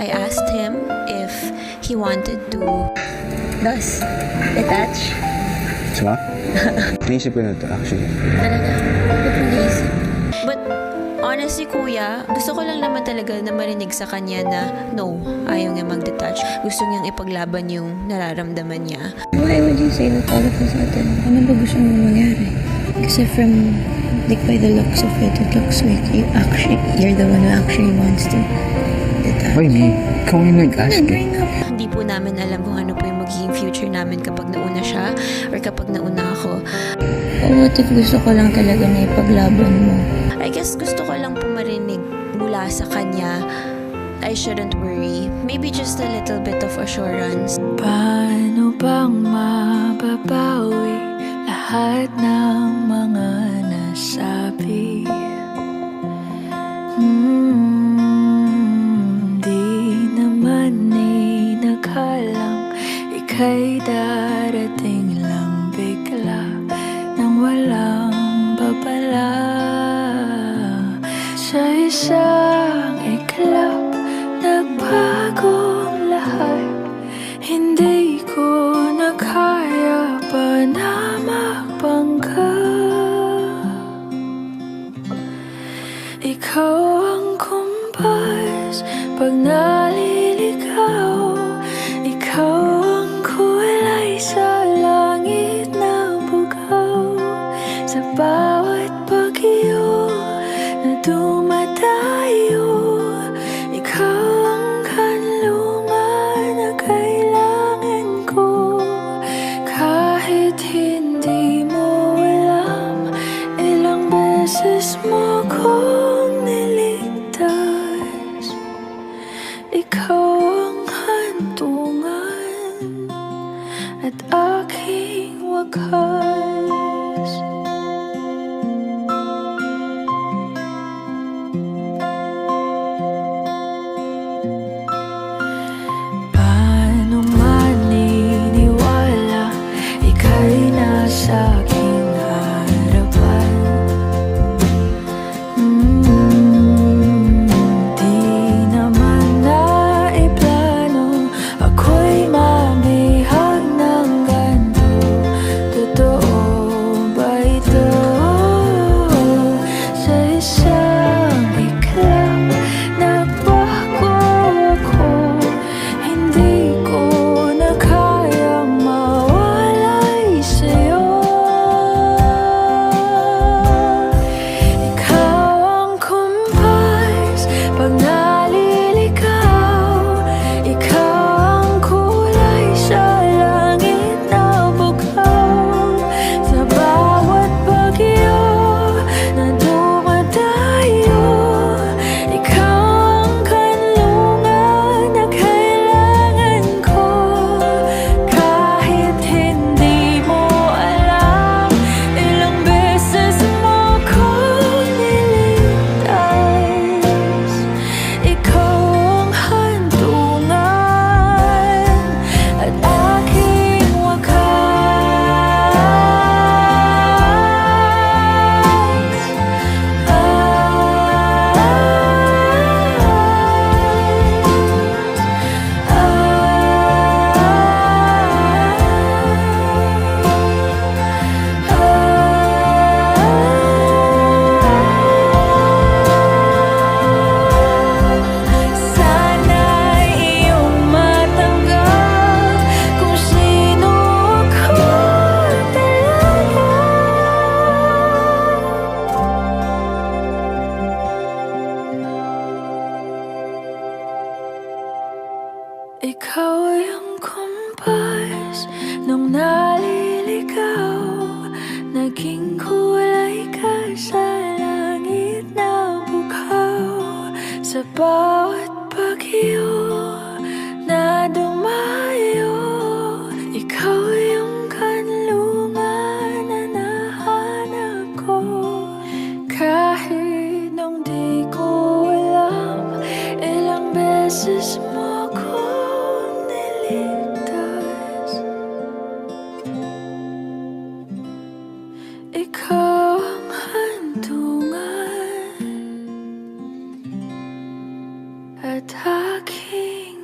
I asked him if he wanted to thus detach. Diba? Naisip ko na ito actually. Talaga? Ba't mo naisip? But honestly, kuya, gusto ko lang naman talaga na marinig sa kanya na no, ayaw niya mag-detach. Gusto niyang ipaglaban yung nararamdaman niya. Why would you say that all of a sudden? Ano ba gusto mo mangyari? Kasi from, like, by the looks of it looks like you're the one who actually wants to detach. Why me? Ikaw yung nag-ask eh. Bring up. Hindi po namin alam kung ano po yung magiging future namin kapag nauna siya or kapag nauna ako. What if gusto ko lang talaga na ipaglaban mo? I guess gusto ko lang po marinig mula sa kanya, I shouldn't worry. Maybe just a little bit of assurance. Paano bang mababawi lahat ng mga nasabi? Di naman inakalang ika'y darating lang bigla nang walang babala. Sa isang iklap, nagbagong lahat. Hindi ko na kaya pa na magpangga. Ikaw ang kumpas pag naliligaw. Ikaw ang kulay sa langit na bugaw. Sa bawat bagyo na dumadayo, ikaw ang kanlungan na kailangan ko. Kahit hindi mo alam, ilang beses mo kong niligtas. Ikaw ang hantungan at aking wakas. Paano maniniwala ika'y nasa aking harapan? Di naman naiplano ako'y mabihag ng ganito. Totoo ba ito? Sa isang iklap, nagbago ako. Hindi ko na kayang mawalay sa'yo. Ikaw ang kumpas pag naliligaw. Ikaw ang kulay sa langit na bugaw. Sa bawat bagyo na dumadayo, ikaw ang kanlungan na kailangan ko. Kahit hindi mo alam, ilang beses mo kong niligtas. Ikaw ang hantungan at aking sana'y iyong matanggap kung sino ako talaga. Ikaw yung kumpas nung naliligaw. Naging kulay ka sa langit na bukaw. Sa bawat bagyo na dumayo, ikaw yung kanlungan na nahanap ko. Kahit nung di ko alam, ilang beses mo kong niligtas. Ikaw ang hantungan at aking aking